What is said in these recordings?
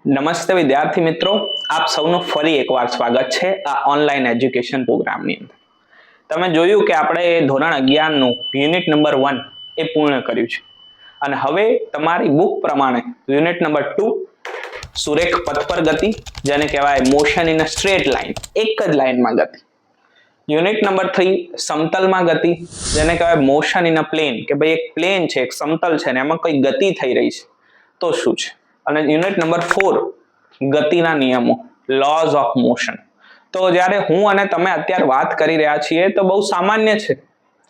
નમસ્તે વિદ્યાર્થી મિત્રો, આપ સૌનું ફરી એકવાર સ્વાગત છે આ ઓનલાઈન એજ્યુકેશન પ્રોગ્રામની અંદર. તમે જોયું કે આપણે ધોરણ 11 નું યુનિટ નંબર 1 એ પૂર્ણ કર્યું છે અને હવે તમારી બુક પ્રમાણે યુનિટ નંબર 2 સુરેખ પથ પર ગતિ, જેને કહેવાય motion in a straight line, એક જ લાઇનમાં ગતિ. યુનિટ નંબર 3 સમતલમાં ગતિ, જેને કહેવાય મોશન ઇન અ પ્લેન, કે ભાઈ એક પ્લેન છે, એક સમતલ છે ને એમાં કોઈ ગતિ થઈ રહી છે તો શું છે. અને યુનિટ નંબર 4 ગતિના નિયમો, લોઝ ઓફ મોશન. તો જ્યારે હું અને તમે અત્યારે વાત કરી રહ્યા છીએ તો બહુ સામાન્ય છે,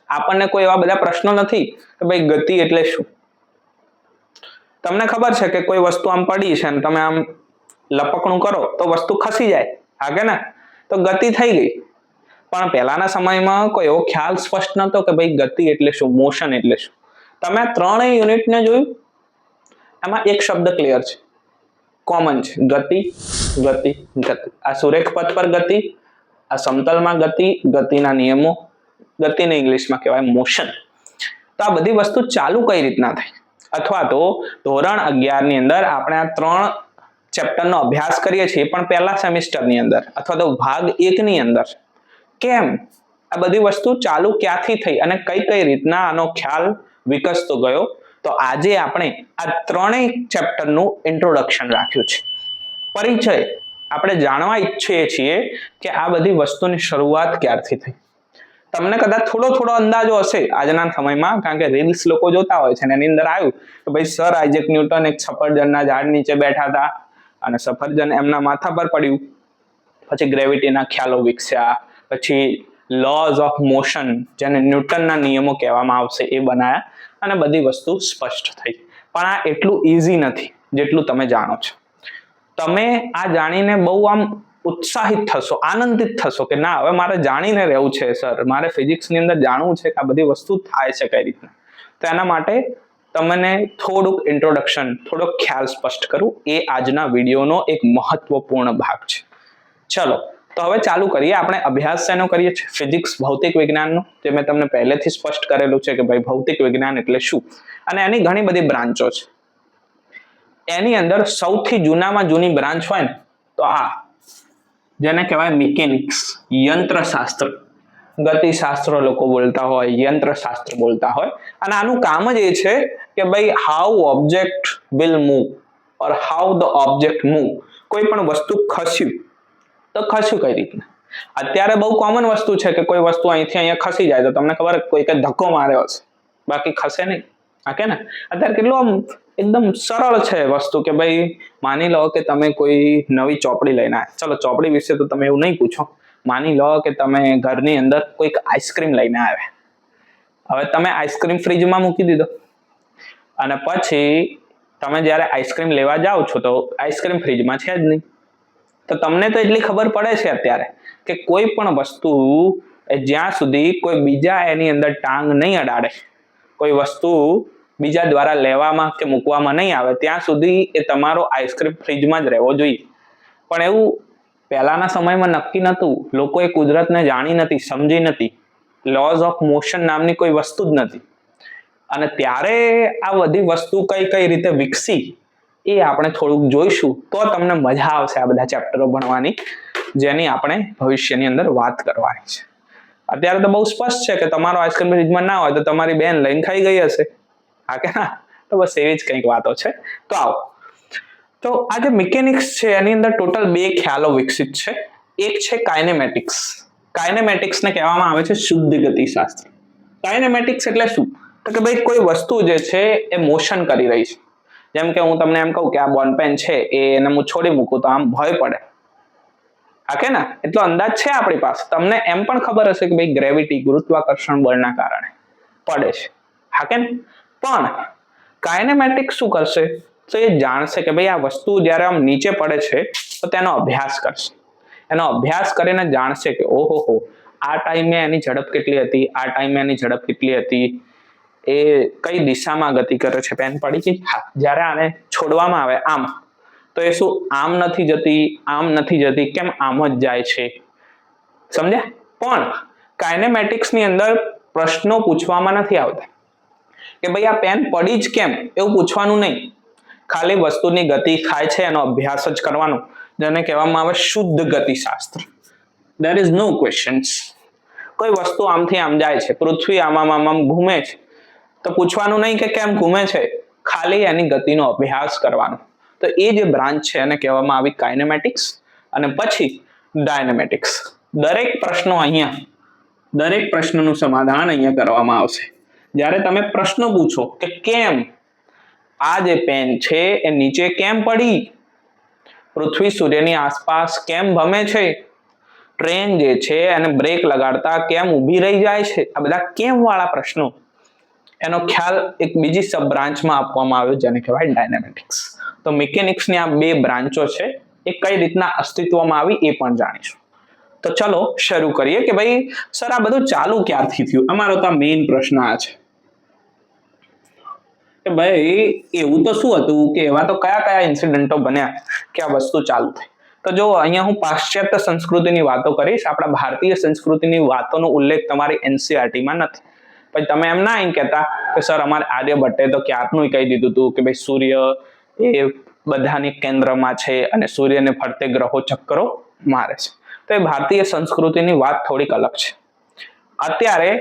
આપણને કોઈ એવા બધા પ્રશ્નો નથી કે ભાઈ ગતિ એટલે શું. તમને ખબર છે કે કોઈ વસ્તુ આમ પડી છે અને તમે આમ લપકણું કરો તો વસ્તુ ખસી જાય, હા કે ના, તો ગતિ થઈ ગઈ. પણ પહેલાના સમયમાં કોઈ એવો ખ્યાલ સ્પષ્ટ નહોતો કે ભાઈ ગતિ એટલે શું, મોશન એટલે શું. તમે આ ત્રણેય યુનિટને જોયું, એમાં એક શબ્દ ક્લિયર છે, કોમન છે, ગતિ ગતિ ગતિ. આ સુરેખ પથ પર ગતિ, આ સમતલમાં ગતિ, ગતિના નિયમો, ગતિને ઇંગ્લિશમાં કહેવાય મોશન. તો આ બધી વસ્તુ ચાલુ કઈ રીતના થઈ, અથવા તો ધોરણ 11 ની અંદર આપણે આ ત્રણ ચેપ્ટરનો અભ્યાસ કરીએ છીએ પણ પહેલા સેમિસ્ટરની અંદર અથવા તો ભાગ 1 ની અંદર, કેમ આ બધી વસ્તુ ચાલુ ક્યાંથી થઈ અને કઈ કઈ રીતના આનો ખ્યાલ વિકસતો ગયો. તો આજે આપણે આ ત્રણેય ચેપ્ટરનું ઇન્ટ્રોડક્શન રાખ્યું છે, પરિચય. આપણે જાણવા ઈચ્છીએ છીએ કે આ બધી વસ્તુની શરૂઆત ક્યારથી થઈ. તમને કદાચ થોડો અંદાજો હશે આજના સમયમાં, કારણ કે રીલ્સ લોકો જોતા હોય છે અને એની અંદર આવ્યું કે ભાઈ સર આઇઝેક ન્યૂટન એક સફરજનના ઝાડ નીચે બેઠા હતા અને સફરજન એમના માથા પર પડ્યું, પછી ગ્રેવિટીના ખ્યાલો વિકસ્યા, પછી લોઝ ઓફ મોશન, જેને ન્યૂટનના નિયમો કહેવામાં આવશે, એ બનાયા અને બધી વસ્તુ સ્પષ્ટ થઈ. પણ આ એટલું ઈઝી નથી જેટલું તમે જાણો છો. તમે આ જાણીને બહુ આમ ઉત્સાહિત થશો, આનંદિત થશો કે ના, હવે મારે જાણીને રહેવું છે સર, મારે ફિઝિક્સની અંદર જાણવું છે કે આ બધી વસ્તુ થાય છે કઈ રીતના. તો એના માટે તમને થોડુંક ઇન્ટ્રોડક્શન, થોડોક ખ્યાલ સ્પષ્ટ કરું, એ આજના વિડીયોનો એક મહત્વપૂર્ણ ભાગ છે. ચલો તો હવે ચાલુ કરીએ. આપણે અભ્યાસ શેનો કરીએ છીએ? ફિઝિક્સ, ભૌતિક વિજ્ઞાનનો, જે મેં તમને પહેલેથી સ્પષ્ટ કરેલું છે કે ભાઈ ભૌતિક વિજ્ઞાન એટલે શું, અને એની ઘણી બધી બ્રાન્ચો છે. એની અંદર સૌથી જૂનામાં જૂની બ્રાન્ચ હોય ને તો આ, જેને કહેવાય મિકેનિક્સ, યંત્રશાસ્ત્ર. ગતિશાસ્ત્ર લોકો બોલતા હોય, યંત્રશાસ્ત્ર બોલતા હોય, અને આનું કામ જ એ છે કે ભાઈ how object will move or how the object move. કોઈ પણ વસ્તુ ખસ્યું તો ખસ્યું કઈ રીતના. અત્યારે બહુ કોમન વસ્તુ છે કે કોઈ વસ્તુ અહીંથી અહીંયા ખસી જાય તો તમને ખબર કોઈકે ધક્કો માર્યો છે, બાકી ખસે નહીં, હા કે ને. અત્યારે કેટલું આમ એકદમ સરળ છે વસ્તુ કે ભાઈ માની લો કે તમે કોઈ નવી ચોપડી લઈને આવ્યા, ચલો ચોપડી વિશે તો તમે એવું નહીં પૂછો, માની લો કે તમે ઘરની અંદર કોઈક આઈસ્ક્રીમ લઈને આવ્યા. હવે તમે આઈસ્ક્રીમ ફ્રીજમાં મૂકી દીધો અને પછી તમે જ્યારે આઈસ્ક્રીમ લેવા જાઓ છો તો આઈસ્ક્રીમ ફ્રીજમાં છે જ નહીં. તો તમને તો એટલી ખબર પડે છે અત્યારે કે કોઈ પણ વસ્તુ જ્યાં સુધી કોઈ બીજા એની અંદર ટાંગ નહીં અડાડે, કોઈ વસ્તુ બીજા દ્વારા લેવામાં કે મૂકવામાં નહીં આવે, ત્યાં સુધી એ તમારો આઈસ્ક્રીમ ફ્રીજમાં જ રહેવો જોઈએ. પણ એવું પહેલાના સમયમાં નક્કી નહોતું, લોકોએ કુદરતને જાણી નથી, સમજી નથી, લોઝ ઓફ મોશન નામની કોઈ વસ્તુ જ નથી. અને ત્યારે આ બધી વસ્તુ કઈ કઈ રીતે વિકસી એ આપણે થોડુંક જોઈશું, તો તમને મજા આવશે આ બધા ચેપ્ટરો ભણવાની, જેની આપણે ભવિષ્યની અંદર વાત કરવાની છે. અત્યારે તો બહુ સ્પષ્ટ છે કે તમારો આઈસ્ક્રીમ ફ્રીજમાં ના હોય તો તમારી બેન લઈને ખાઈ ગઈ હશે, હા કે ના. તો બસ એવી જ કંઈક વાતો છે. તો આવો, તો આ જે મિકેનિક્સ છે એની અંદર ટોટલ 2 ખ્યાલો વિકસિત છે. એક છે કાઇનેમેટિક્સ. કાઇનેમેટિક્સને કહેવામાં આવે છે શુદ્ધ ગતિશાસ્ત્ર. કાઇનેમેટિક્સ એટલે શું? તો કે ભાઈ કોઈ વસ્તુ જે છે એ મોશન કરી રહી છે. જેમ કે હું તમને એમ કહું કે આ બોલ પેન છે, એને હું છોડી મૂકું તો આમ ભય પડે, હા કે ના. એટલો અંદાજ છે આપણી પાસે. તમને એમ પણ ખબર હશે કે ભાઈ ગ્રેવિટી, ગુરુત્વાકર્ષણ બળના કારણે પડે છે, હા કે. પણ કાઇનેમેટિક્સ શું કરશે? તો એ જાણશે કે ભાઈ આ વસ્તુ જ્યારે આમ નીચે પડે છે તો તેનો અભ્યાસ કરશે. એનો અભ્યાસ કરીને જાણશે કે ઓહો, આ ટાઈમે એની ઝડપ કેટલી હતી, આ ટાઈમે એની ઝડપ કેટલી હતી, એ કઈ દિશામાં ગતિ કરે છે. પેન પડી ગઈ, હા. જ્યારે આને છોડવામાં આવે આમ, તો એ શું આમ નથી જતી, આમ નથી જતી, કેમ આમ જ જાય છે, સમજ્યા? પણ કાઇનેમેટિક્સની અંદર પ્રશ્નો પૂછવામાં નથી આવતા કે ભાઈ આ પેન પડી જ કેમ, એવું પૂછવાનું નહીં. ખાલી વસ્તુની ગતિ થાય છે એનો અભ્યાસ જ કરવાનો, જેને કહેવામાં આવે શુદ્ધ ગતિશાસ્ત્ર. There is no questions. કોઈ વસ્તુ આમથી આમ જાય છે, પૃથ્વી આમ ઘૂમે છે, તો પૂછવાનું નહીં કે કેમ ઘૂમે છે, ખાલી એની ગતિનો અભ્યાસ કરવાનો. તો એ જે બ્રાન્ચ છે એને કહેવામાં આવી કાઇનેમેટિક્સ, અને પછી ડાયનેમેટિક્સ. દરેક પ્રશ્નનું સમાધાન અહીંયા કરવામાં આવશે. જ્યારે તમે પ્રશ્ન પૂછો કે કેમ આ જે પેન છે એ નીચે કેમ પડી, પૃથ્વી સૂર્યની આસપાસ કેમ ભમે છે, ટ્રેન જે છે એને બ્રેક લગાડતા કેમ ઊભી રહી જાય છે, આ બધા કેમ વાળા પ્રશ્નો, એનો ખ્યાલ એક બીજી સબ બ્રાન્ચમાં આપવામાં આવ્યો જેને કહેવાય ડાયનેમેટિક્સ. તો મિકેનિક્સની આ બે બ્રાન્ચો છે, એ કઈ રીતના અસ્તિત્વમાં આવી એ પણ જાણીશું. તો ચલો શરૂ કરીએ કે ભાઈ સર આ બધું ચાલુ ક્યારથી થયું. અમારો તો મેઇન પ્રશ્ન આ છે કે ભાઈ એવું તો શું હતું કે એવા તો કયા ઇન્સિડન્ટો બન્યા કે આ વસ્તુ ચાલુ થઈ. તો જો અહીંયા હું પાશ્ચાત્ય સંસ્કૃતિની વાતો કરીશ, આપણા ભારતીય સંસ્કૃતિની વાતોનો ઉલ્લેખ તમારી એનસીઆરટીમાં નથી. પછી તમે એમ ના એમ કહેતા કે સર અમારે આર્યભટ્ટે તો ક્યારનું કહી દીધું હતું કે ભાઈ સૂર્ય એ બધાની કેન્દ્રમાં છે અને સૂર્યને ફરતે ગ્રહો ચક્કરો મારે છે. તો એ ભારતીય સંસ્કૃતિની વાત થોડીક અલગ છે. અત્યારે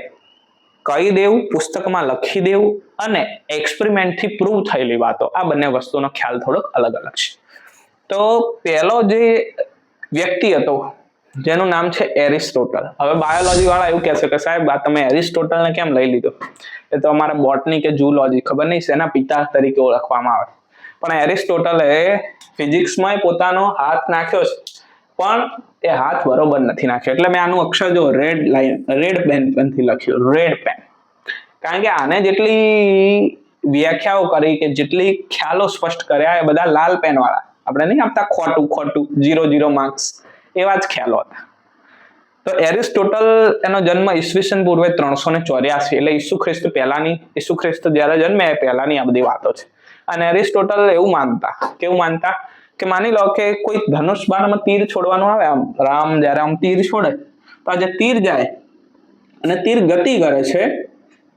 કહી દેવું, પુસ્તકમાં લખી દેવું અને એક્સપેરિમેન્ટથી પ્રૂવ થયેલી વાતો, આ બંને વસ્તુનો ખ્યાલ થોડોક અલગ અલગ છે. તો પહેલો જે વ્યક્તિ હતો જેનું નામ છે એરિસ્ટોટલ. હવે બાયોલોજી વાળા એવું કહેશે કે સાહેબ આ તમે એરિસ્ટોટલને કેમ લઈ લીધો, એ તો અમારા બોટની કે ઝૂલોજી ખબર નહીં શેના પિતા તરીકે ઓળખવામાં આવે. પણ એરિસ્ટોટલે ફિઝિક્સમાં પોતાનો હાથ નાખ્યો છે, પણ એ હાથ બરોબર નથી નાખ્યો. એટલે મેં આનું અક્ષર જો રેડ પેનથી લખ્યું, રેડ પેન. કારણ કે આને જેટલી વ્યાખ્યાઓ કરી કે જેટલી ખ્યાલો સ્પષ્ટ કર્યા એ બધા લાલ પેન વાળા, આપણે નહીં આપતા ખોટું 0 માર્ક્સ, એવા જ ખ્યાલો હતા. તો એરિસ્ટોટલ એનો જન્મ ઈસવીસન પૂર્વે 384 એટલે ઈસુ ખ્રિસ્ત જ્યારે જન્મે એ પહેલાની આ બધી વાતો છે. અને એરિસ્ટોટલ એવું માનતા કે માની લો કે કોઈ ધનુષ બાણમાં તીર છોડવાનું આવે, આમ રામ જ્યારે આમ તીર છોડે તો આ જે તીર જાય અને તીર ગતિ કરે છે,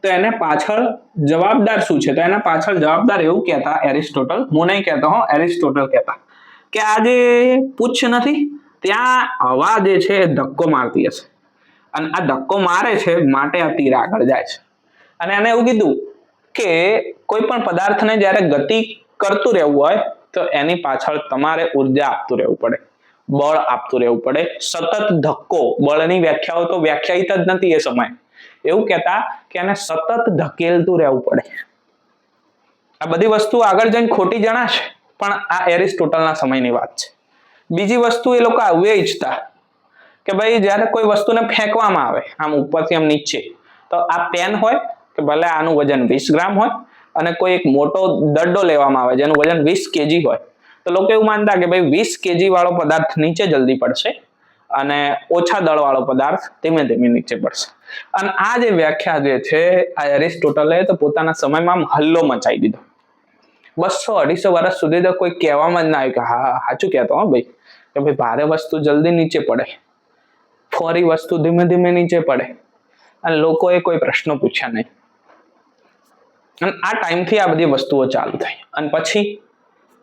તો એને પાછળ જવાબદાર શું છે, તો એના પાછળ જવાબદાર એવું કહેતા એરિસ્ટોટલ, હું નહીં કહેતો હો, એરિસ્ટોટલ કહેતા કે આ જે પૂછ નથી ત્યાં હવા જે છે એ ધક્કો મારતી હશે, અને આ ધક્કો મારે છે માટે આ તીર આગળ જાય છે. અને એને એવું કીધું કે કોઈ પણ પદાર્થને જ્યારે ગતિ કરતું રહેવું હોય તો એની પાછળ તમારે ઉર્જા આપતું રહેવું પડે, બળ આપતું રહેવું પડે. સતત ધક્કો, બળની વ્યાખ્યાઓ તો વ્યાખ્યાયિત જ નથી એ સમયે, એવું કહેતા કે એને સતત ધકેલતું રહેવું પડે. આ બધી વસ્તુ આગળ જઈને ખોટી જણાશે, પણ આ એરિસ્ટોટલના સમયની વાત છે. બીજી વસ્તુ એ લોકો આવું ઈચ્છતા કે ભાઈ જ્યારે કોઈ વસ્તુને ફેંકવામાં આવે આમ ઉપરથી આમ નીચે, તો આ પેન હોય કે ભલે આનું વજન 20 ગ્રામ હોય, અને કોઈ એક મોટો દડો લેવામાં આવે જેનું વજન 20 કેજી હોય, તો લોકો એવું માનતા કે ભાઈ 20 કેજી વાળો પદાર્થ નીચે જલ્દી પડશે અને ઓછા દળ વાળો પદાર્થ ધીમે ધીમે નીચે પડશે. અને આ જે વ્યાખ્યા જે છે આ એરિસ્ટોટલે તો પોતાના સમયમાં આમ હલ્લો મચાવી દીધો. 200-250 વર્ષ સુધી તો કોઈ કહેવામાં જ ના આવ્યું કે હા સાચું કહેતો હો ભાઈ, કે ભાઈ ભારે વસ્તુ જલ્દી નીચે પડે, ફોરી વસ્તુ ધીમે ધીમે નીચે પડે, અને લોકોએ કોઈ પ્રશ્નો પૂછ્યા નહીં. અને આ ટાઈમથી આ બધી વસ્તુઓ ચાલુ થઈ. અને પછી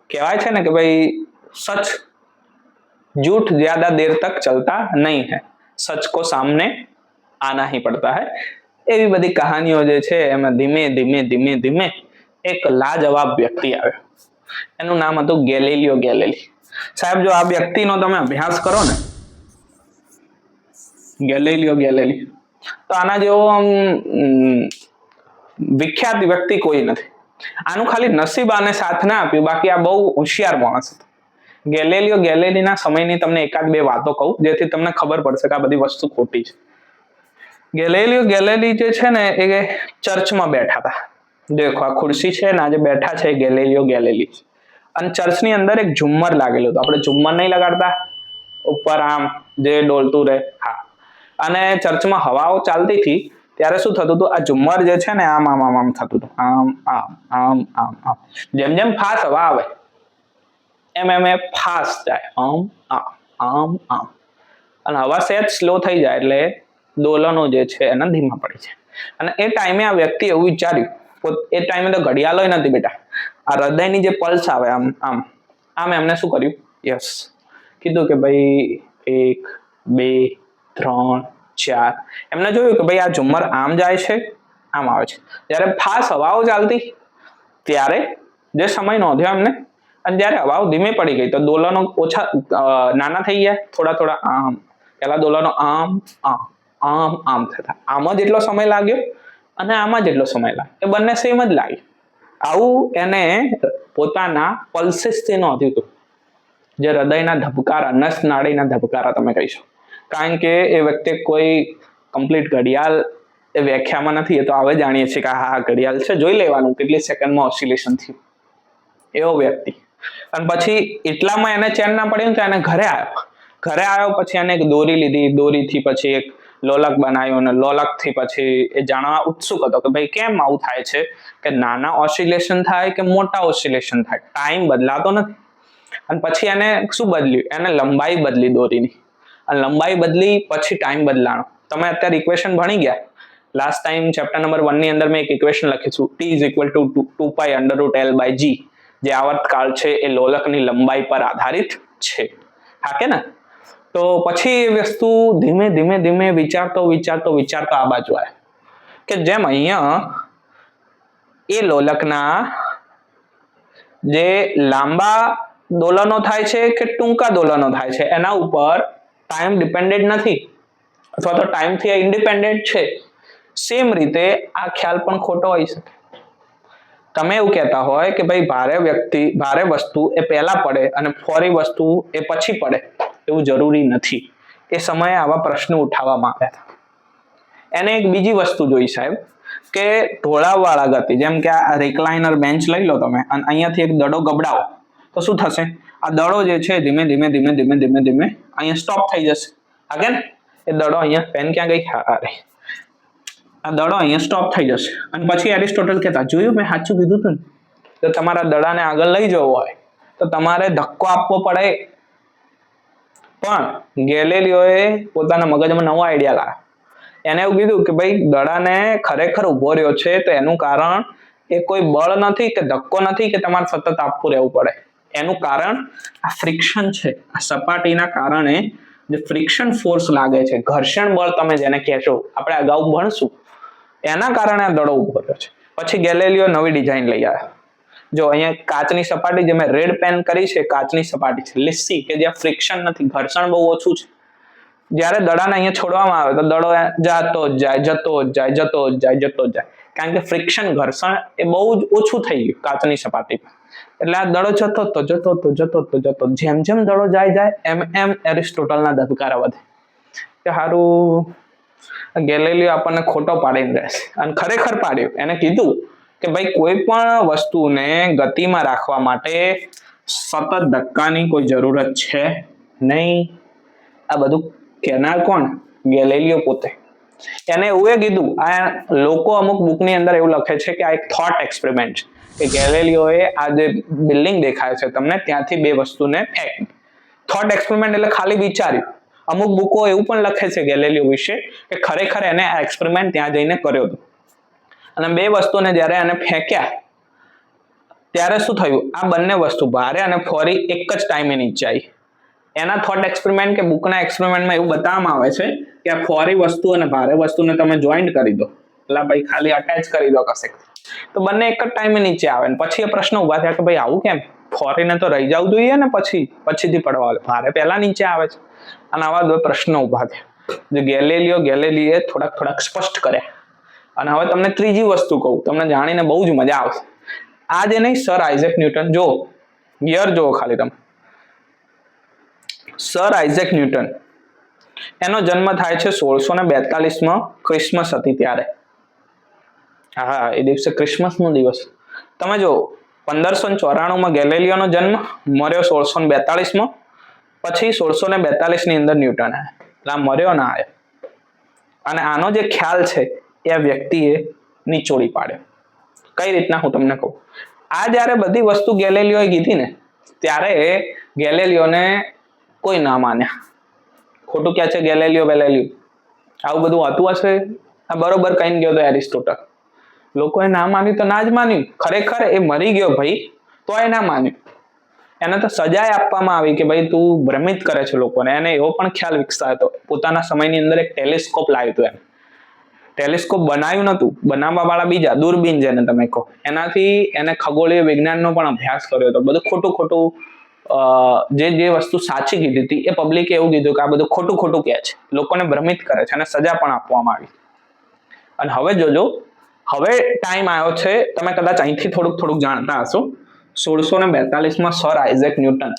કહેવાય છે ને કે ભાઈ સચ झूठ ज्यादा देर तक चलता नहीं है, सच को सामने आना ही पड़ता है. એવી બધી કહાનીઓ જે છે એમાં ધીમે ધીમે એક લાજવાબ વ્યક્તિ આવ્યો. એનું નામ હતું ગેલિલિયો ગેલિલી. સાહેબ જો આ વ્યક્તિનો તમે અભ્યાસ કરો ને, ગેલિલિયો ગેલિલી, તો આના જેવો વિખ્યાત વ્યક્તિ કોઈ નથી. આનું ખાલી નસીબ આને સાથ ના આપ્યું, બાકી આ બહુ હોશિયાર માણસ હતો. ગેલિલિયો ગેલિલીના સમયની તમને એકાદ બે વાતો કહું જેથી તમને ખબર પડશે કે આ બધી વસ્તુ ખોટી છે. ગેલિલિયો ગેલિલી જે છે ને એ ચર્ચમાં બેઠા હતા. દેખો આ ખુરશી છે ને, આજે બેઠા છે ગેલિલિયો ગેલિલી, અને ચર્ચની અંદર એક ઝુમ્મર લાગેલું હતું. આપણે ઝુમ્મર નહીં લગાડતા ઉપર આમ જે ડોલતું રહે, હા. અને ચર્ચમાં હવાઓ ચાલતી હતી ત્યારે શું થતું હતું, આ ઝુમ્મર જે છે ને આમ આમ આમ આમ થતું હતું, આમ આમ આમ આમ આમ. જેમ જેમ ફાસ્ટ હવા આવે એમ એમ એ ફાસ્ટ જાય, આમ આમ આમ આમ. અને હવા સહેજ સ્લો થઈ જાય એટલે દોલનો જે છે એના ધીમા પડી જાય. અને એ ટાઈમે આ વ્યક્તિ એવું વિચાર્યું, એ ટાઈમે તો ઘડિયાળો નથી બેટા, આ હૃદયની જે પલ્સ આવે આમ આમ આમ એમને શું કર્યું? યસ, કીધું કે ભાઈ 1 2 3 4. એમને જોયું કે ભાઈ આ ઝુમ્મર આમ જાય છે, આમ આવે છે. જ્યારે ફાસ્ટ હવાઓ ચાલતી ત્યારે જે સમય નોંધ્યો એમને, અને જ્યારે હવાઓ ધીમે પડી ગઈ તો દોલનો ઓછા નાના થઈ ગયા, થોડા થોડા આમ. પેલા દોલનો આમ આમ આમ આમ થતા, આમાં જેટલો સમય લાગ્યો અને આમાં જેટલો સમય લાગ્યો એ બંને સેમ જ લાગ્યું. આવું એને પોતાના પલ્સીસથી નોંધ્યું હતું, જે હૃદયના ધબકારા, નસ નાડીના ધબકારા તમે કહીશો. કારણ કે એ વ્યક્તિ કોઈ કમ્પ્લીટ ઘડિયાળ એ વ્યાખ્યામાં નથી, એ તો હવે જાણીએ છીએ કે હા ઘડિયાળ છે, જોઈ લેવાનું કેટલી સેકન્ડમાં ઓસિલેશન થયું, એવો વ્યક્તિ. અને પછી એટલામાં એને ચેન ના પડ્યું તો એને ઘરે આવ્યો પછી એને એક દોરી લીધી, દોરીથી પછી એક લોલક બનાવ્યો, અને લોલકથી પછી એ જાણવા ઉત્સુક હતો કે ભાઈ કેમ આવું થાય છે, કે નાના ઓસિલેશન થાય કે મોટા ઓસિલેશન થાય, ટાઈમ બદલાતો નથી. અને પછી એને શું બદલ્યું? એને લંબાઈ બદલી દોરીની, અને લંબાઈ બદલી પછી ટાઈમ બદલાનો. તમે અત્યારે ઇક્વેશન ભણી ગયા, લાસ્ટ ટાઈમ ચેપ્ટર નંબર 1 ની અંદર મેં એક ઇક્વેશન લખીશું, t = 2π√L/g, જે આવર્તકાળ છે એ લોલકની લંબાઈ પર આધારિત છે. હા કે ને? તો પછી એ વસ્તુ ધીમે ધીમે ધીમે વિચારતો આ બાજુ આવે કે જેમ અહીંયા એ લોલકના જે લાંબા દોલનો થાય છે કે ટૂંકા દોલનો થાય છે એના ઉપર ટાઈમ ડિપેન્ડન્ટ નથી, અથવા તો ટાઈમથી ઇન્ડિપેન્ડન્ટ છે. સેમ રીતે આ ખ્યાલ પણ ખોટો હોઈ શકે. તમે એવું કહેતા હોય કે ભાઈ ભારે વસ્તુ એ પહેલા પડે અને ફોરી વસ્તુ એ પછી પડે, એવું જરૂરી નથી. એ સમયે આવા પ્રશ્નો ઉઠાવવામાં આવ્યા હતા. એને એક બીજી વસ્તુ જોઈ સાહેબ, કે ઢોળાવવાળા ગતિ, જેમ કે આ રિક્લાઇનર બેન્ચ લઈ લો તમે અને અહીંયાથી એક દડો ગબડાવો તો શું થશે? આ દડો જે છે ધીમે ધીમે ધીમે ધીમે ધીમે ધીમે અહીંયા સ્ટોપ થઈ જશે. આગળ એ દડો અહીંયા, પેન ક્યાં ગઈ? અરે આ દડો અહીંયા સ્ટોપ થઈ જશે. અને પછી એરિસ્ટોટલ કહેતા, જોયું મેં સાચું કીધું હતું ને, તો તમારા દડાને આગળ લઈ જવો હોય તો તમારે ધક્કો આપવો પડે. પણ ગેલેલિયોએ પોતાના મગજમાં નવો આઈડિયા લાવ્યો. એને એવું કીધું કે ભાઈ દડાને ખરેખર ઉભો રહ્યો છે તો એનું કારણ એ કોઈ બળ નથી કે ધક્કો નથી કે તમારે સતત આપતું રહેવું પડે. એનું કારણ આ ફ્રિક્શન છે. આ સપાટીના કારણે જે ફ્રિક્શન ફોર્સ લાગે છે, ઘર્ષણ બળ તમે જેને કહેશો, આપણે અગાઉ ભણશું, એના કારણે આ દડો ઉભો રહ્યો છે. પછી ગેલેલિયો નવી ડિઝાઇન લઈ આવ્યા. જો અહીંયા કાચની સપાટી, જે મેં રેડ પેન કરી છે, કાચની સપાટી છે, લીસી, કે જ્યાં ફ્રિક્શન નથી, ઘર્ષણ બહુ ઓછું છે. જ્યારે દડાને અહીંયા છોડવામાં આવે તો દડો જતો જ જાય, કારણ કે ફ્રિક્શન, ઘર્ષણ એ બહુ જ ઓછું થઈ ગયું કાચની સપાટી પર. એટલે આ દડો જતો, જેમ જેમ દડો જાય એમ એમ એરિસ્ટોટલના ધબકારા વધે. કે હારું ગેલેલિયો આપણને ખોટો પાડીને રહેશે, અને ખરેખર પાડ્યો. એને કીધું કે ભાઈ કોઈ પણ વસ્તુને ગતિમાં રાખવા માટે સતત ધક્કાની કોઈ જરૂરત છે નહીં. આ બધું કહેનાર કોણ? ગેલેલિયો પોતે. એને એવું કીધું. આ લોકો અમુક બુકની અંદર એવું લખે છે કે આ એક થોટ એક્સપેરિમેન્ટ છે, કે ગેલેલિયોએ આ જે બિલ્ડિંગ દેખાય છે તમને, ત્યાંથી બે વસ્તુને ફેંકી. થોટ એક્સપેરિમેન્ટ એટલે ખાલી વિચાર્યું. અમુક બુકો એવું પણ લખે છે ગેલેલિયો વિશે કે ખરેખર એને આ એક્સપેરિમેન્ટ ત્યાં જઈને કર્યો હતો, અને બે વસ્તુને જ્યારે એને ફેંક્યા ત્યારે શું થયું? આ બંને વસ્તુ, ભારે અને ફોરી, એક જ ટાઈમે નીચે આવી. એના થોટ એક્સપેરિમેન્ટ કે બુકના એક્સપેરિમેન્ટમાં એવું બતાવવામાં આવે છે કે આ ફોરી વસ્તુ અને ભારે વસ્તુને તમે જોઈન્ટ કરી દો, એટલે ભાઈ ખાલી અટેચ કરી દો કશે, તો બંને એક જ ટાઈમે નીચે આવે. પછી એ પ્રશ્ન ઉભા થયા કે ભાઈ આવું કેમ? ફોરીને તો રહી જવું જોઈએ ને, પછીથી પડવા, ભારે પહેલા નીચે આવે છે. અને આવા બે પ્રશ્નો ઉભા થયા, જે ગેલેલિયોએ થોડાક સ્પષ્ટ કર્યા. અને હવે તમને ત્રીજી વસ્તુ કહું, તમને જાણીને બહુ જ મજા આવશે. આ જે નહીં, સર આઇઝેક ન્યૂટન, જો યર જુઓ ખાલી તમે, સર આઇઝેક ન્યૂટન, એનો જન્મ થાય છે 1642માં, ક્રિસમસ હતી ત્યારે. હા, એ દિવસે ક્રિસમસનો દિવસ. તમે જો 1594માં ગેલેલિયોનો જન્મ, મર્યો 1642માં, પછી 1642 ની અંદર ન્યૂટન આવ્યા. એટલે આ મર્યો ના આવ્યો. અને આનો જે ખ્યાલ છે એ આ વ્યક્તિએ નીચોડી પાડ્યો. કઈ રીતના હું તમને કહું. આ જ્યારે બધી વસ્તુ ગેલેલિયોએ કીધી ને, ત્યારે ગેલેલિયોને કોઈ ના માન્યા. ખોટું ક્યાં છે? ગેલેલિયો આવું બધું હતું હશે? આ બરોબર કહીને ગયો તો એરિસ્ટોટલ. લોકોએ ના માન્યું તો ના જ માન્યું. ખરેખર એ મરી ગયો ભાઈ, તો એ ના માન્યું. એને તો સજાએ આપવામાં આવી કે ભાઈ તું ભ્રમિત કરે છે લોકોને. એને એવો પણ ખ્યાલ વિકસાવ્યો હતો. પોતાના સમયની અંદર એક ટેલિસ્કોપ લાવ્યું હતું. એમ ટેલિસ્કોપ બનાવ્યું નતું, બનાવવા વાળા બીજા, દૂરબીન જેને તમે કહો. એનાથી એને ખગોળીય વિજ્ઞાનનો પણ અભ્યાસ કર્યો હતો. બધું ખોટું ખોટું જે વસ્તુ સાચી કીધી હતી એ પબ્લિકે એવું કીધું કે આ બધું ખોટું ખોટું કહે છે, લોકોને ભ્રમિત કરે છે, અને સજા પણ આપવામાં આવી. અને હવે જોજો, હવે ટાઈમ આવ્યો છે, તમે કદાચ અહીંથી થોડુંક જાણતા હશો. 1642 સર આઇઝેક ન્યૂટન,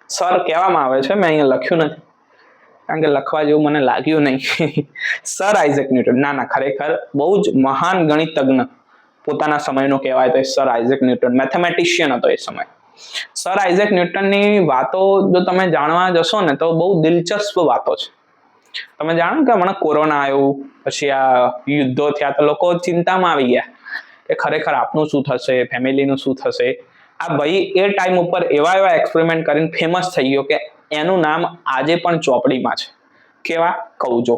સર કહેવામાં આવે છે, મેં અહીંયા લખ્યું નથી કારણ કે લખવા જેવું મને લાગ્યું નહીં. સર આઇઝેક ન્યૂટન, ના ખરેખર બહુ જ મહાન ગણિતજ્ઞ પોતાના સમયનો કહેવાય તો સર આઇઝેક ન્યૂટન મેથેમેટિશિયન હતો એ સમય. સર આઇઝેક ન્યૂટનની વાતો જો તમે જાણવા જશો ને તો બહુ દિલચસ્પ વાતો છે. તમે જાણો કે હમણાં કોરોના આવ્યું, પછી આ યુદ્ધો થયા તો લોકો ચિંતામાં આવી ગયા કે ખરેખર આપનું શું થશે, ફેમિલીનું શું થશે. આ ભાઈ એ ટાઈમ ઉપર એવા એક્સપેરિમેન્ટ કરીને ફેમસ થઈ ગયો કે એનું નામ આજે પણ ચોપડીમાં છે. કેવા કહું જો,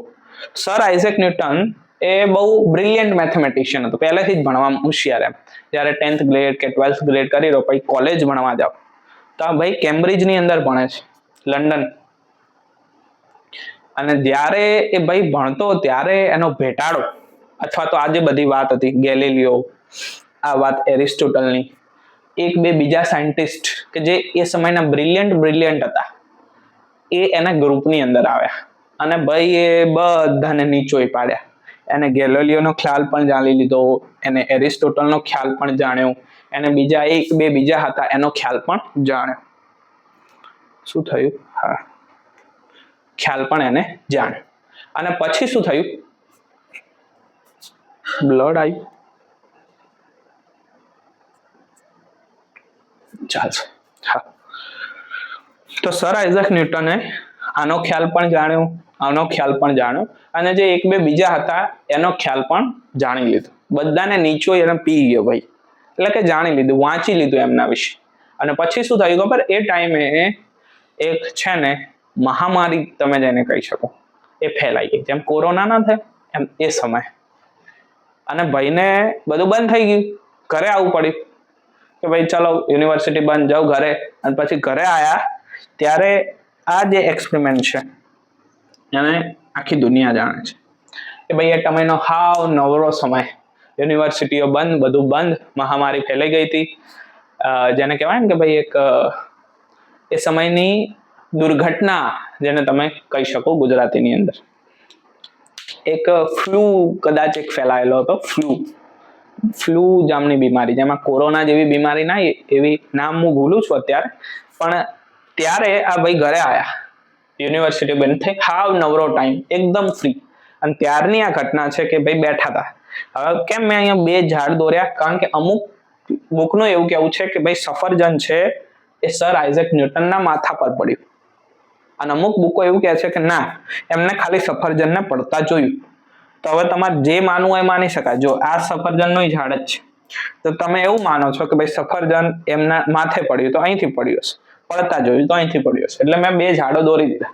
સર આઇઝેક ન્યૂટન એ બહુ બ્રિલિયન્ટ મેથેમેટિશિયન હતો, પહેલેથી જ ભણવામાં હોશિયાર. એમ જ્યારે 10th ગ્રેડ કે 12th ગ્રેડ કરી લો પછી કોલેજ ભણવા જાઓ તો આ ભાઈ કેમ્બ્રિજની અંદર ભણે છે, લંડન. અને જ્યારે એ ભાઈ ભણતો ત્યારે એનો ભેટાડો અથવા તો આજે બધી વાત હતી ગેલિલિયો, આ વાત એરિસ્ટોટલની, એક બે બીજા સાયન્ટિસ્ટ કે જે એ સમયના બ્રિલિયન્ટ હતા એ એના ગ્રુપની અંદર આવ્યા અને ભાઈ એ બધાને નીચોઈ પાડ્યા. એને ગેલિલિયોનો ખ્યાલ પણ જાણી લીધો, એને એરિસ્ટોટલનો ખ્યાલ પણ જાણ્યો, એને બીજા એક બે બીજા હતા એનો ખ્યાલ પણ જાણ્યો. શું થયું? હા, ખ્યાલ પણ એને જાણ્યો. અને પછી શું થયું? બ્લડ આવ્યું, ચાલશે. હા, તો સર આઇઝેક ન્યૂટને આનો ખ્યાલ પણ જાણ્યો, આનો ખ્યાલ પણ જાણ્યો, અને જે એક બે બીજા હતા એનો ખ્યાલ પણ જાણી લીધો. બધાને નીચો એને પી ગયો ભાઈ, એટલે કે જાણી લીધું, વાંચી લીધું એમના વિશે. અને પછી શું થયું ખબર? એ ટાઈમે એક છે ને મહામારી તમે જેને કહી શકો એ ફેલાઈ ગઈ, જેમ કોરોના ના થાય એમ એ સમય. અને ભાઈને બધું બંધ થઈ ગયું, ઘરે આવવું પડ્યું કે ભાઈ ચલો યુનિવર્સિટી બંધ, જાઓ ઘરે. અને પછી ઘરે આવ્યા ત્યારે આ જે એક્સપેરિમેન્ટ છે એને આખી દુનિયા જાણે છે કે ભાઈ એ સમયનો હાવ નવરો સમય, યુનિવર્સિટીઓ બંધ, બધું બંધ, મહામારી ફેલાઈ ગઈ હતી. જેને કહેવાય ને કે ભાઈ એક એ સમયની દુર્ઘટના જેને તમે કહી શકો ગુજરાતીની અંદર. એક ફ્લૂ કદાચ એક ફેલાયેલો હતો, ફ્લૂ જામની બીમારી, જેમાં કોરોના જેવી બીમારી ના એવી નામ હું ભૂલું છું અત્યારે, પણ ત્યારે આ ભાઈ ઘરે આવ્યા, યુનિવર્સિટી બંધ થઈ, હાવ નવરો ટાઈમ, એકદમ ફ્રી. અને ત્યારની આ ઘટના છે કે ભાઈ બેઠા હતા. હવે કેમ મેં અહીંયા બે ઝાડ દોર્યા? કારણ કે અમુક બુકનું એવું કેવું છે કે ભાઈ સફરજન છે એ સર આઇઝેક ન્યૂટનના માથા પર પડ્યું, અને અમુક બુકો એવું કહે છે કે ના, એમને ખાલી સફરજનને પડતા જોયું. તો હવે તમારે જે માનવું હોય માની શકાય. જો આ સફરજનનું ઝાડ જ છે તો તમે એવું માનો છો કે ભાઈ સફરજન એમના માથે પડ્યું તો અહીંથી પડ્યું હશે, પડતા જોયું તો અહીંથી પડ્યું હશે. એટલે મેં બે ઝાડો દોરી દીધા,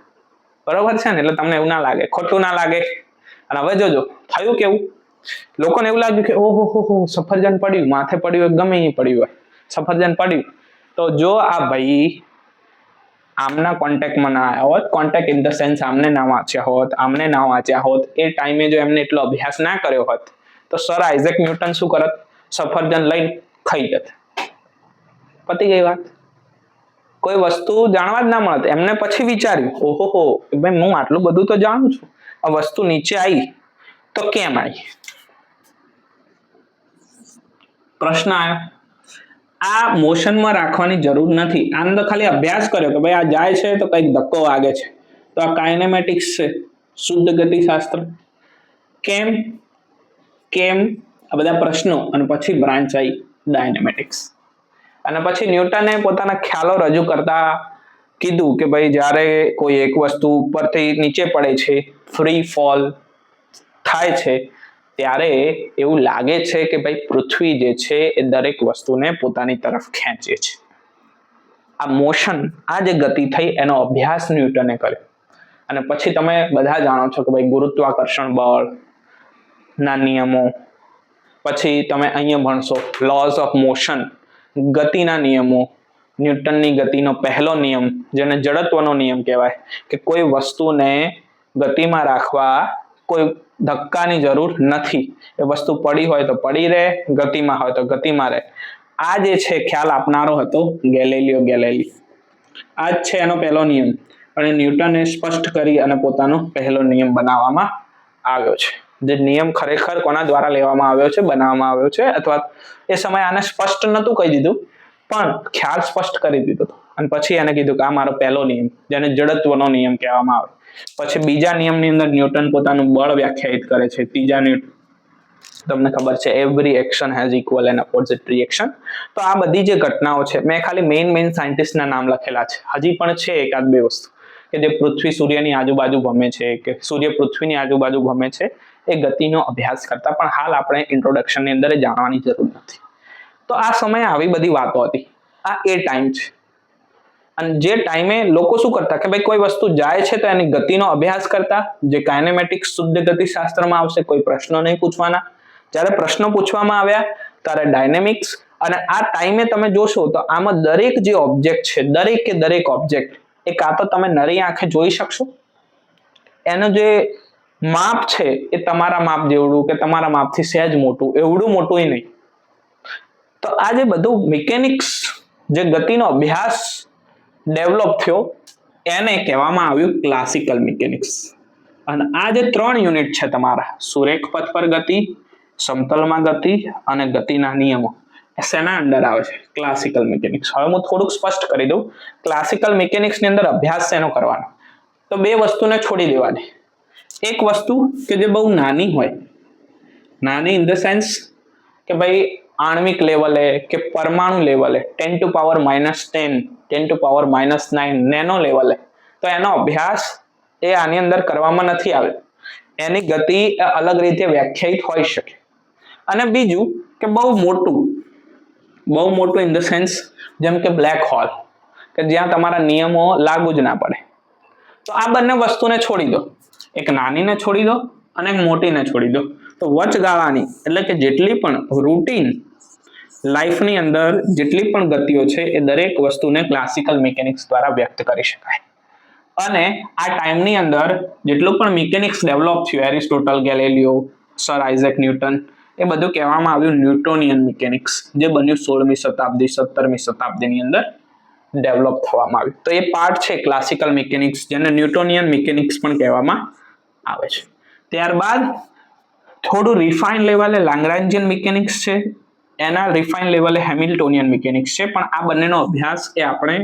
બરોબર છે ને? એટલે તમને એવું ના લાગે, ખોટું ના લાગે. અને હવે જોજો થયું કેવું, લોકોને એવું લાગ્યું કે ઓહો સફરજન પડ્યું, માથે પડ્યું, ગમે અહીં પડ્યું હોય, સફરજન પડ્યું. તો જો આ ભાઈ આમના કોન્ટેક્ટમાં ના આવ્યા હોત, કોન્ટેક્ટ ઇન ધ સેન્સ આમને ના વાંચ્યા હોત, આમને ના વાંચ્યા હોત, એ ટાઈમે જો એમને એટલો અભ્યાસ ના કર્યો હોત તો સર આઇઝેક ન્યૂટન શું કરત? સફરજન લઈને ખાઈ જત. પતી ગઈ વાત. કોઈ વસ્તુ જાણવા જ ના મળત. એમને પછી વિચાર્યું ઓહો ભાઈ હું આટલું બધું તો જાણું છું, આ વસ્તુ નીચે આવી તો કેમ આવી? પ્રશ્ન આવ્યો. આ મોશનમાં રાખવાની જરૂર નથી, આનો તો ખાલી અભ્યાસ કર્યો કે ભાઈ આ જાય છે તો કંઈક ધક્કો વાગે છે, તો આ કાઇનેમેટિક્સ છે, શુદ્ધ ગતિશાસ્ત્ર. કેમ આ બધા પ્રશ્નો, અને પછી બ્રાન્ચ આવી ડાયનેમેટિક્સ. અને પછી ન્યૂટને પોતાના ખ્યાલો રજૂ કરતા કીધું કે ભાઈ જ્યારે કોઈ એક વસ્તુ ઉપરથી નીચે પડે છે, ફ્રી ફોલ થાય છે, ત્યારે એવું લાગે છે કે ભાઈ પૃથ્વી જે છે એ દરેક વસ્તુને પોતાની તરફ ખેંચે છે. આ મોશન, આ જે ગતિ થઈ એનો અભ્યાસ ન્યૂટને કર્યો. અને પછી તમે બધા જાણો છો કે ભાઈ ગુરુત્વાકર્ષણ બળ ના નિયમો, પછી તમે અહીંયા ભણશો લોઝ ઓફ મોશન, ગતિના નિયમો, ન્યૂટનની ગતિનો પહેલો નિયમ જેને જડત્વનો નિયમ કહેવાય કે કોઈ વસ્તુને ગતિમાં રાખવા કોઈ ધક્કાની જરૂર નથી, એ વસ્તુ પડી હોય તો પડી રહે, ગતિમાં હોય તો ગતિમાં રહે. આ જે છે ખ્યાલ આપનારો હતો ગેલિલિયો ગેલિલી. આ જ છે એનો પહેલો નિયમ અને ન્યૂટને સ્પષ્ટ કરી અને પોતાનો પહેલો નિયમ બનાવવામાં આવ્યો છે. જે નિયમ ખરેખર કોના દ્વારા લેવામાં આવ્યો છે, બનાવવામાં આવ્યો છે, અથવા એ સમયે આને સ્પષ્ટ નહોતું કહી દીધું પણ ખ્યાલ સ્પષ્ટ કરી દીધો હતો અને પછી એને કીધું કે આ મારો પહેલો નિયમ જેને જડત્વનો નિયમ કહેવામાં આવે. પછી બીજા નિયમની અંદર ન્યૂટન પોતાનું બળ વ્યાખ્યાયિત કરે છે. ત્રીજા ન્યૂટન તમને ખબર છે every action has equal and opposite reaction. તો આ બધી જે ઘટનાઓ છે મેં ખાલી મેઇન સાયન્ટિસ્ટના નામ લખેલા છે. હજી પણ છે એકાદ બે વસ્તુ કે જે પૃથ્વી સૂર્યની આજુબાજુ ભમે છે કે સૂર્ય પૃથ્વીની આજુબાજુ ભમે છે, એ ગતિનો અભ્યાસ કરતા પણ હાલ આપણે ઇન્ટ્રોડક્શનની અંદર જાણવાની જરૂર નથી. તો આ સમયે આવી બધી વાતો હતી. આ એ ટાઈમ છે અને જે ટાઈમે લોકો શું કરતા કે ભાઈ કોઈ વસ્તુ જાય છે તો એની ગતિનો અભ્યાસ કરતા. જે કાઇનેમેટિક્સ શુદ્ધ ગતિશાસ્ત્રમાં આવશે, કોઈ પ્રશ્નો નહીં પૂછવાના. જ્યારે પ્રશ્નો પૂછવામાં આવ્યા ત્યારે ડાયનેમિક્સ. અને આ ટાઈમે તમે જોશો તો આમાં દરેક જે ઓબ્જેક્ટ છે, દરેક ઓબ્જેક્ટ એ કાં તો તમે નરી આંખે જોઈ શકશો, એનો જે માપ છે એ તમારા માપ જેવડું કે તમારા માપથી સહેજ મોટું, એવડું મોટું નહીં. તો આ જે બધું મિકેનિક્સ, જે ગતિનો અભ્યાસ ડેવલપ થયો, એને કહેવામાં આવ્યું ક્લાસિકલ મિકેનિક્સ. અને આ જે 3 યુનિટ છે તમારા, સુરેખ પથ પર ગતિ, સમતલમાં ગતિ અને ગતિના નિયમો, શેના અંડર આવે છે? Classical mechanics. હવે હું થોડુંક સ્પષ્ટ કરી દઉં. ક્લાસિકલ મિકેનિક્સની અંદર અભ્યાસ શેનો કરવાનો? તો બે વસ્તુને છોડી દેવાની. એક વસ્તુ કે જે બહુ નાની હોય, નાની ઇન ધ સેન્સ કે ભાઈ આણ્વિક લેવલે કે પરમાણુ લેવલે 10 to power -10, 10 to power -9 nano લેવલે, તો એનો અભ્યાસ એ આની અંદર કરવામાં નથી આવ્યો. એની ગતિ અલગ રીતે વ્યાખ્યાયિત હોઈ શકે. અને બીજું કે બહુ મોટું ઇન ધ સેન્સ જેમ કે બ્લેક હોલ, કે જ્યાં તમારા નિયમો લાગુ જ ના પડે. તો આ બંને વસ્તુને છોડી દો. એક નાનીને છોડી દો અને એક મોટીને છોડી દો. તો વચગાળાની એટલે કે જેટલી પણ રૂટીન લાઈફની અંદર જેટલી પણ ગતિઓ છે એ દરેક વસ્તુને ક્લાસિકલ મિકેનિક્સ દ્વારા વ્યક્ત કરી શકાય. અને આ ટાઈમની અંદર જેટલું પણ મિકેનિક્સ ડેવલપ થયું, એરિસ્ટોટલ, ગેલિલિયો, સર આઇઝેક ન્યૂટન, એ બધું કહેવામાં આવ્યું ન્યૂટોનિયન મિકેનિક્સ, જે બન્યું 16મી શતાબ્દી 17મી શતાબ્દીની અંદર ડેવલપ થવામાં આવ્યું. તો એ પાર્ટ છે ક્લાસિકલ મિકેનિક્સ, જેને ન્યૂટોનિયન મિકેનિક્સ પણ કહેવામાં આવે છે. ત્યારબાદ થોડું રિફાઇન લેવલે લાગ્રાન્જિયન મિકેનિક્સ છે, એના રિફાઇન લેવલે હેમિલ્ટોનિયન મિકેનિક્સ છે. પણ આ બંનેનો અભ્યાસ એ આપણે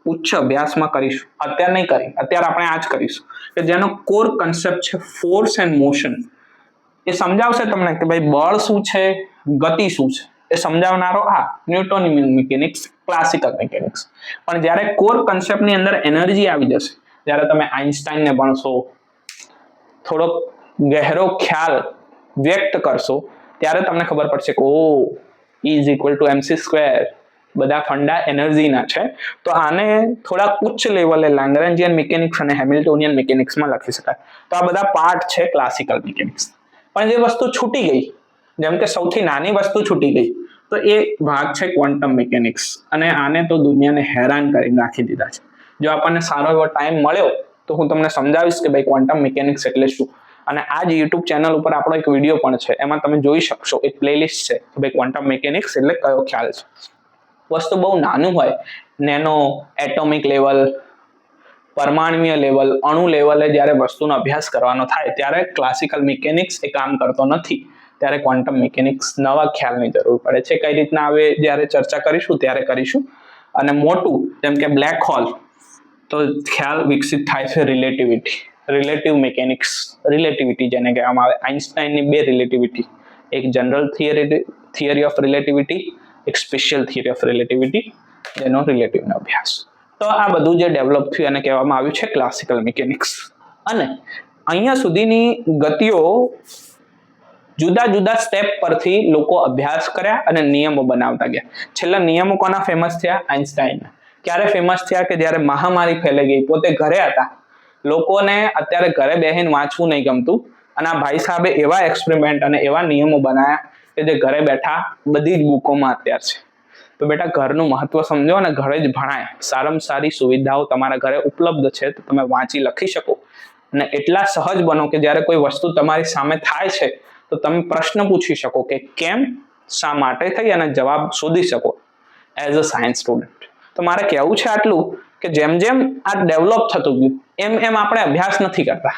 ઉચ્ચ અભ્યાસમાં કરીશું. અત્યારે નહીં કરી, અત્યારે આપણે આ જ કરીશું કે જેનો કોર કન્સેપ્ટ છે ફોર્સ એન્ડ મોશન. એ સમજાવશે તમને કે ભાઈ બળ શું છે, ગતિ શું છે, એ સમજાવનારો આ ન્યૂટોનિયન મિકેનિક્સ, ક્લાસિકલ મિકેનિક્સ. પણ જ્યારે કોર કન્સેપ્ટની અંદર એનર્જી આવી જશે, જ્યારે તમે આઇન્સ્ટાઈનને ભણશો, થોડોક ગહેરો ખ્યાલ વ્યક્ત કરશો, ત્યારે તમને ખબર પડશે કે E = mc², બધા ફંડા એનર્જીના છે. તો આને થોડા ઉચ્ચ લેવલે લાગ્રાન્જિયન મિકેનિક્સ અને હેમિલ્ટોનિયન મિકેનિક્સમાં લખી શકાય. તો આ બધા પાર્ટ છે ક્લાસિકલ મિકેનિક્સ. પણ જે વસ્તુ છૂટી ગઈ, જેમ કે સૌથી નાની વસ્તુ છૂટી ગઈ, તો એ ભાગ છે ક્વોન્ટમ મિકેનિક્સ. અને આને તો દુનિયાને હેરાન કરી નાખી દીધા છે. જો આપણને સારો એવો ટાઈમ મળ્યો તો હું તમને સમજાવીશ કે ભાઈ ક્વોન્ટમ મિકેનિક્સ એટલે શું. અને આ જ યુટ્યુબ ચેનલ ઉપર આપણો એક વિડીયો પણ છે, એમાં તમે જોઈ શકશો, એક પ્લેલિસ્ટ છે કે ભાઈ ક્વોન્ટમ મિકેનિક્સ એટલે કયો ખ્યાલ છે. વસ્તુ બહુ નાનું હોય, નેનો એટોમિક લેવલ, પરમાણ્વીય લેવલ, અણુ લેવલે જ્યારે વસ્તુનો અભ્યાસ કરવાનો થાય ત્યારે ક્લાસિકલ મિકેનિક્સ એ કામ કરતો નથી. ત્યારે ક્વોન્ટમ મિકેનિક્સ નવા ખ્યાલની જરૂર પડે છે. કઈ રીતના આવે જ્યારે ચર્ચા કરીશું ત્યારે કરીશું. અને મોટું જેમ કે બ્લેક હોલ, તો ખ્યાલ વિકસિત થાય છે રિલેટિવ મિકેનિક્સ, રિલેટિવિટી જેને કહેવામાં આવે. આઇન્સ્ટાઈનની 2 રિલેટિવિટી, એક જનરલ થિયરી ઓફ રિલેટિવિટી, એક સ્પેશિયલ થિયરી ઓફ રિલેટિવિટી, જેનો રિલેટિવનો અભ્યાસ. તો આ બધું જે ડેવલપ થયું એને કહેવામાં આવ્યું છે ક્લાસિકલ મિકેનિક્સ. અને અહીંયા સુધીની ગતિઓ જુદા જુદા સ્ટેપ પરથી લોકો અભ્યાસ કર્યા અને નિયમો બનાવતા ગયા. છેલ્લા નિયમો કોના ફેમસ થયા? આઇન્સ્ટાઈનના. ક્યારે ફેમસ થયા? કે જ્યારે મહામારી ફેલાઈ ગઈ, પોતે ઘરે હતા, લોકોને અત્યારે ઘરે બેસીને વાંચવું નહીં ગમતું, અને આ ભાઈ સાહેબે એવા એક્સપેરિમેન્ટ અને એવા નિયમો બનાવ્યા કે જે ઘરે બેઠા બધી જ બુકોમાં અત્યારે છે. તો બેટા ઘરનું મહત્વ સમજો અને ઘરે જ ભણાય. સારામાં સારી સુવિધાઓ તમારા ઘરે ઉપલબ્ધ છે, તો તમે વાંચી લખી શકો અને એટલા સહજ બનો કે જ્યારે કોઈ વસ્તુ તમારી સામે થાય છે તો તમે પ્રશ્ન પૂછી શકો કે કેમ, શા માટે થઈ અને જવાબ શોધી શકો એઝ અ સાયન્સ સ્ટુડન્ટ. તો મારે કહેવું છે આટલું કે જેમ જેમ આ ડેવલપ થતું ગયું એમ એમ આપણે અભ્યાસ નથી કરતા.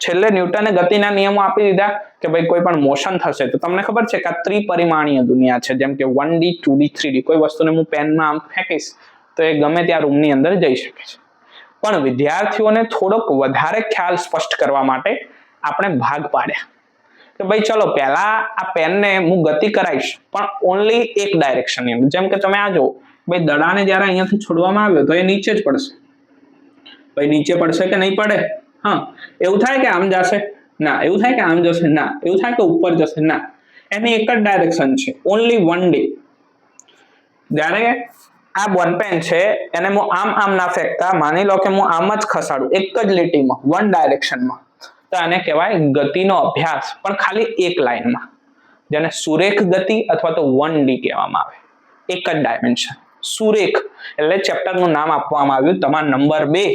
છેલ્લે ન્યૂટને ગતિના નિયમો આપી દીધા કે ભાઈ કોઈ પણ મોશન થશે તો તમને ખબર છે કે આ ત્રિપરિમાણીય દુનિયા છે, જેમ કે 1D 2D 3D. કોઈ વસ્તુને હું પેનમાં આમ ફેંકીશ તો એ ગમે ત્યાં રૂમની અંદર જઈ શકે છે. પણ વિદ્યાર્થીઓને થોડોક વધારે ખ્યાલ સ્પષ્ટ કરવા માટે આપણે ભાગ પાડ્યા કે ભાઈ ચલો પહેલા આ પેનને હું ગતિ કરાવીશ પણ ઓનલી એક ડાયરેક્શનની અંદર. જેમ કે તમે આ જુઓ, ભાઈ દડાને જ્યારે અહીંયાથી છોડવામાં આવ્યો તો એ નીચે જ પડશે. ભાઈ નીચે પડશે કે નહીં પડે? હા, એવું થાય કે આમ જશે? ના. એવું થાય કે આમ જશે? ના. એવું થાય કે ઉપર જશે? ના. એની એક જ ડાયરેક્શન છે, ઓનલી 1D. જ્યારે આ બોલ પેન છે એને હું આમ ના ફેંકતા, માની લો કે હું આમ જ ખસાડું એક જ લીટીમાં, વન ડાયરેક્શનમાં, તો આને કહેવાય ગતિનો અભ્યાસ, પણ ખાલી એક લાઈનમાં, જેને સુરેખ ગતિ અથવા તો 1D કહેવામાં આવે. એક જ ડાયમેન્શન, સુરેખ. એટલે ચેપ્ટરનું નામ આપવામાં આવ્યું તમારા નંબર 2,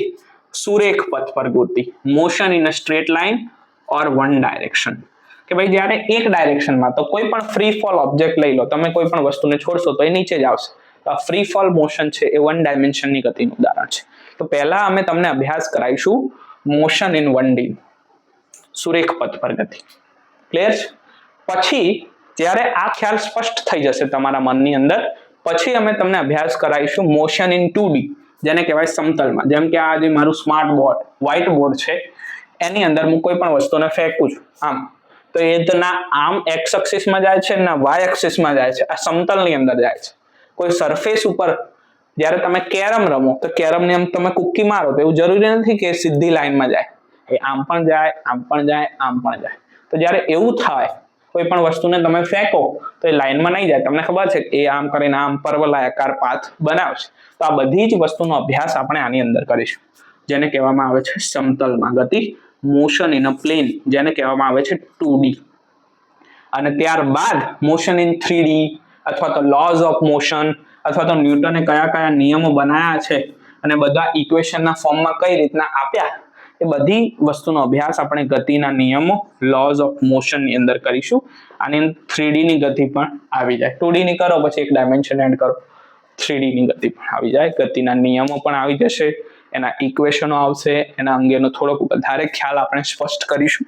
સુરેખ પથ પર ગતિ, motion in a straight line or one direction. કે ભાઈ જ્યારે એક ડાયરેક્શનમાં, તો કોઈ પણ ફ્રી ફોલ ઓબ્જેક્ટ લઈ લો, તમે કોઈ પણ વસ્તુને છોડશો તો એ નીચે જ આવશે. તો આ ફ્રી ફોલ મોશન છે એ વન ડાયમેન્શનની ગતિનું ઉદાહરણ છે. તો પહેલા અમે તમને અભ્યાસ કરાવીશું મોશન ઇન 1D, સુરેખ પથ પર ગતિ. ક્લિયર છે? પછી જ્યારે આ ખ્યાલ સ્પષ્ટ થઈ જશે તમારા મનની અંદર, પછી અમે તમને અભ્યાસ કરાવીશું મોશન ઇન 2D, જેને કહેવાય સમતલમાં. જેમ કે આ જે મારું સ્માર્ટ બોર્ડ, વ્હાઇટ બોર્ડ છે, એની અંદર હું કોઈ પણ વસ્તુને ફેંકું છું આમ, તો એ તો ના આમ એક્સ એક્સિસમાં જાય છે ના વાય એક્સિસમાં જાય છે, આ સમતલની અંદર જાય છે. કોઈ સરફેસ ઉપર જ્યારે તમે કેરમ રમો તો કેરમની આમ તમે કુક્કી મારો તો એવું જરૂરી નથી કે સીધી લાઈનમાં જાય, એ આમ પણ જાય, આમ પણ જાય, આમ પણ જાય. તો જ્યારે એવું થાય, કોઈ પણ વસ્તુને તમે ફેંકો તો એ લાઈનમાં નહીં જાય. તમને ખબર છે કે એ આમ કરીને આમ પરવલયાકાર પાથ બનાવશે. તો આ બધી જ વસ્તુનો અભ્યાસ આપણે આની અંદર કરીશું, જેને કહેવામાં આવે છે સમતલમાં ગતિ, મોશન ઇન અ પ્લેન, જેને કહેવામાં આવે છે 2D. અને ત્યારબાદ મોશન ઇન 3D અથવા તો લોઝ ઓફ મોશન, અથવા તો ન્યૂટને કયા કયા નિયમો બનાવ્યા છે અને બધા ઇક્વેશનના ફોર્મમાં કઈ રીતના આપ્યા, એ બધી વસ્તુનો અભ્યાસ આપણે ગતિના નિયમો, લોઝ ઓફ મોશનની અંદર કરીશું. આની 3D ની ગતિ પણ આવી જાય. 2D ની કરો પછી એક ડાયમેન્શન એડ કરો, 3D ની ગતિ પણ આવી જાય, ગતિના નિયમો પણ આવી જશે, એના ઇક્વેશનો આવશે, એના અંગેનો થોડોક વધારે ખ્યાલ આપણે સ્પષ્ટ કરીશું.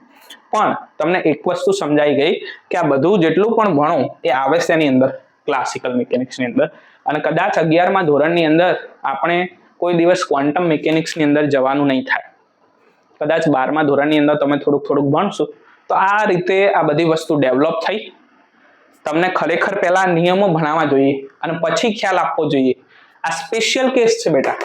પણ તમને એક વસ્તુ સમજાઈ ગઈ કે આ બધું જેટલું પણ ભણો એ આવે છે એની અંદર, ક્લાસિકલ મિકેનિક્સની અંદર. અને કદાચ 11મા ધોરણની અંદર આપણે કોઈ દિવસ ક્વોન્ટમ મિકેનિક્સની અંદર જવાનું નહીં થાય. કદાચ 12મા ધોરણની અંદર તમે થોડુંક ભણશો. તો આ રીતે આ બધી વસ્તુ ડેવલપ થઈ. તમને ખરેખર પહેલા નિયમો ભણાવવા જોઈએ અને પછી ખ્યાલ આપવો જોઈએ. આ સ્પેશિયલ કેસ છે બેટા,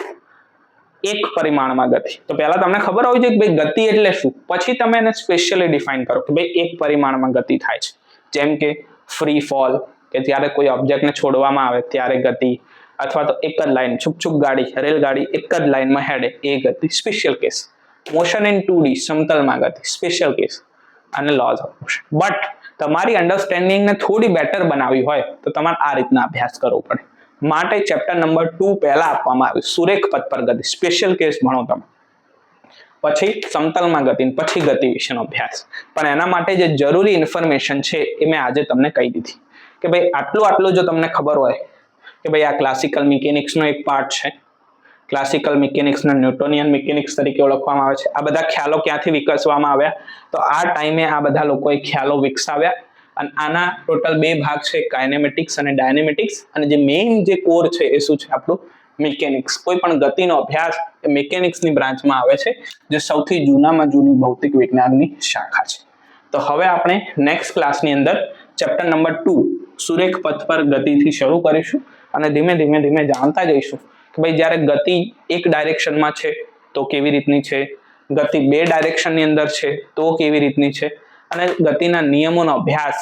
એક પરિમાણમાં ગતિ. તો પહેલા તમને ખબર હોવી જોઈએ કે ભાઈ ગતિ એટલે શું, પછી તમે એને સ્પેશિયલી ડિફાઇન કરો કે ભાઈ એક પરિમાણમાં ગતિ થાય છે. જેમ કે ફ્રી ફોલ, કે જ્યારે કોઈ ઓબ્જેક્ટને છોડવામાં આવે ત્યારે ગતિ, અથવા તો એક જ લાઈન, છુક ગાડી, રેલગાડી એક જ લાઈનમાં હેડે, એ ગતિ special case. Motion in 2D, સમતલમાં ગતિ સ્પેશિયલ કેસ, અને લોઝ ઓફ મોશન. બટ તમારી અન્ડરસ્ટેન્ડિંગને થોડી બેટર બનાવવી હોય તો તમારે આ રીતના અભ્યાસ કરવો પડે. માટે ચેપ્ટર નંબર 2 પહેલા આપવામાં આવ્યું, સુરેખ પથ પર ગતિ, સ્પેશિયલ કેસ ભણો તમે. પછી સમતલમાં ગતિ, પછી ગતિ વિશેનો અભ્યાસ. પણ એના માટે જે જરૂરી ઇન્ફોર્મેશન છે એ મેં આજે તમને કહી દીધી કે ભાઈ આટલું જો તમને ખબર હોય કે ભાઈ આ ક્લાસિકલ મિકેનિક્સનો એક પાર્ટ છે, ક્લાસિકલ મિકેનિક્સને ન્યૂટોનિયન મિકેનિક્સ તરીકે ઓળખવામાં આવે છે. આ બધા ખ્યાલો ક્યાંથી વિકસવામાં આવ્યા, તો આ ટાઈમે આ બધા લોકોએ ખ્યાલો વિકસાવ્યા. અને આના ટોટલ 2 ભાગ છે, કાઇનેમેટિક્સ અને ડાયનેમેટિક્સ. અને જે મેઇન જે કોર છે એ શું છે આપણું મિકેનિક્સ. કોઈ પણ ગતિનો અભ્યાસ એ મિકેનિક્સની બ્રાન્ચમાં આવે છે, જે સૌથી જૂનામાં જૂની ભૌતિક વિજ્ઞાનની શાખા છે. તો હવે આપણે નેક્સ્ટ ક્લાસની અંદર ચેપ્ટર નંબર 2 સુરેખ પથ પર ગતિથી શરૂ કરીશું અને ધીમે ધીમે જાણતા જઈશું કે ભાઈ જ્યારે ગતિ એક ડાયરેક્શનમાં છે તો કેવી રીતની છે, ગતિ 2 ડાયરેક્શનની અંદર છે તો કેવી રીતની છે, અને ગતિના નિયમોનો અભ્યાસ,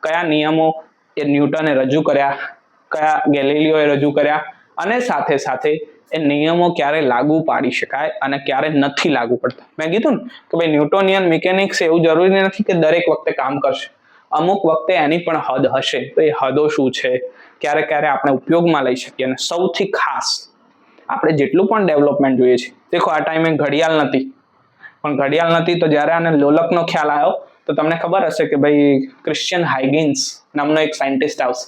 કયા નિયમો એ ન્યૂટને રજૂ કર્યા, કયા ગેલિલિયોએ રજૂ કર્યા, અને સાથે સાથે એ નિયમો ક્યારે લાગુ પાડી શકાય અને ક્યારે નથી લાગુ પડતા. મેં કીધું ને કે ભાઈ ન્યૂટોનિયન મિકેનિક્સ એવું જરૂરી નથી કે દરેક વખતે કામ કરશે. અમુક વખતે એની પણ હદ હશે. તો એ હદો શું છે, ક્યારે ક્યારે આપણે ઉપયોગમાં લઈ શકીએ. અને સૌથી ખાસ આપણે જેટલું પણ ડેવલપમેન્ટ જોઈએ છે, દેખો આ ટાઈમે ઘડિયાળ નથી, પણ ઘડિયાળ નથી તો જ્યારે આને લોલકનો ખ્યાલ આવ્યો તો તમને ખબર હશે કે ભાઈ ક્રિશ્ચિયન હાઇગિન્સ નામનો એક સાયન્ટિસ્ટ આવશે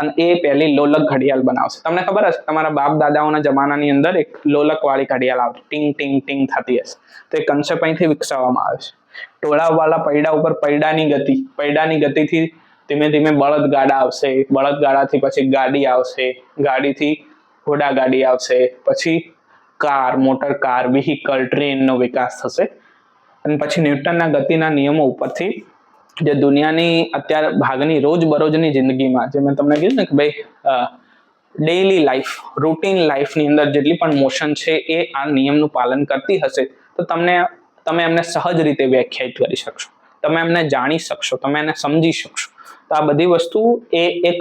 અને એ પહેલી લોલક ઘડિયાળ બનાવશે. તમને ખબર હશે તમારા બાપ દાદાઓના જમાનાની અંદર એક લોલક વાળી ઘડિયાળ આવતી, ટીંગ ટીંગ ટીંગ થતી હશે. તો એ કન્સેપ્ટ અહીંથી વિકસાવવામાં આવે છે. ટોળાવાળા પૈડા ઉપર પૈડાની ગતિથી ધીમે ધીમે બળદગાડા આવશે, બળદગાડાથી પછી ગાડી આવશે, ગાડીથી ઘોડાગાડી આવશે, પછી કાર, મોટર કાર, વ્હીકલ, ટ્રેનનો વિકાસ થશે. અને પછી ન્યૂટનના ગતિના નિયમો ઉપરથી જે દુનિયાની અત્યારે ભાગની રોજબરોજની જિંદગીમાં, જે મેં તમને કીધું ને કે ભાઈ ડેઇલી લાઈફ, રૂટીન લાઈફની અંદર જેટલી પણ મોશન છે એ આ નિયમનું પાલન કરતી હશે તો તમે એમને સહજ રીતે વ્યાખ્યાયિત કરી શકશો, તમે એમને જાણી શકશો, તમે એને સમજી શકશો. તો આ બધી વસ્તુ એ એક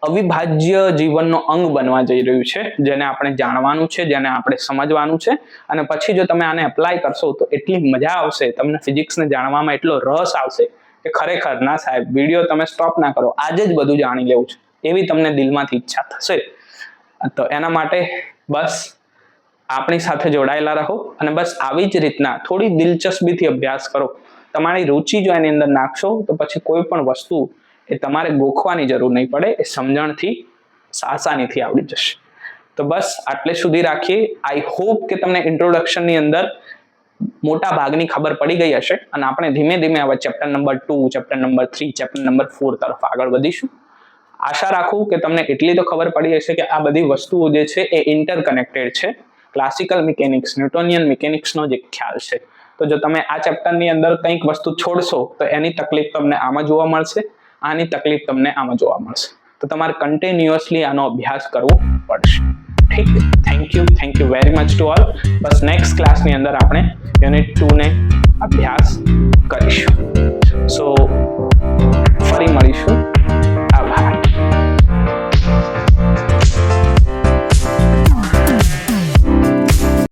અવિભાજ્ય જીવનનો અંગ બનવા જઈ રહ્યું છે, જેને આપણે જાણવાનું છે, જેને આપણે સમજવાનું છે. અને પછી જો તમે આને એપ્લાય કરશો તો એટલી મજા આવશે, તમને ફિઝિક્સને જાણવામાં એટલો રસ આવશે કે ખરેખર ના સાહેબ વિડીયો તમે સ્ટોપ ના કરો, આજે જ બધું જાણી લેવું છે, એવી તમને દિલમાંથી ઈચ્છા થશે. તો એના માટે બસ આપણી સાથે જોડાયેલા રહો અને બસ આવી જ રીતના થોડી દિલચસ્પીથી અભ્યાસ કરો. તમારી રુચિ જો એની અંદર નાખશો તો પછી કોઈ પણ વસ્તુ એ તમારે ગોખવાની જરૂર નહીં પડે, એ સમજણથી આસાનીથી આવડી જશે. તો બસ આટલે સુધી રાખીએ. આઈ હોપ કે તમને ઇન્ટ્રોડક્શનની અંદર મોટા ભાગની ખબર પડી ગઈ હશે અને આપણે ધીમે ધીમે હવે chapter number 2, chapter number 3, chapter number 4 તરફ આગળ વધીશું. આશા રાખું કે તમને એટલી તો ખબર પડી હશે કે આ બધી વસ્તુઓ જે છે એ ઇન્ટરકનેક્ટેડ છે. ક્લાસિકલ મિકેનિક્સ, ન્યૂટોનિયન મિકેનિક્સનો જે ખ્યાલ છે, તો જો તમે આ ચેપ્ટરની અંદર કંઈક વસ્તુ છોડશો તો એની તકલીફ તમને આમાં જોવા મળશે, આની તકલીફ તમને આમાં જોવા મળશે. તો તમારે કન્ટિન્યુઅસલી આનો અભ્યાસ કરવો પડશે. ઠીક, thank you very much to all. Bus next ક્લાસની અંદર આપણે યુનિટ 2 ને અભ્યાસ કરીશું. સો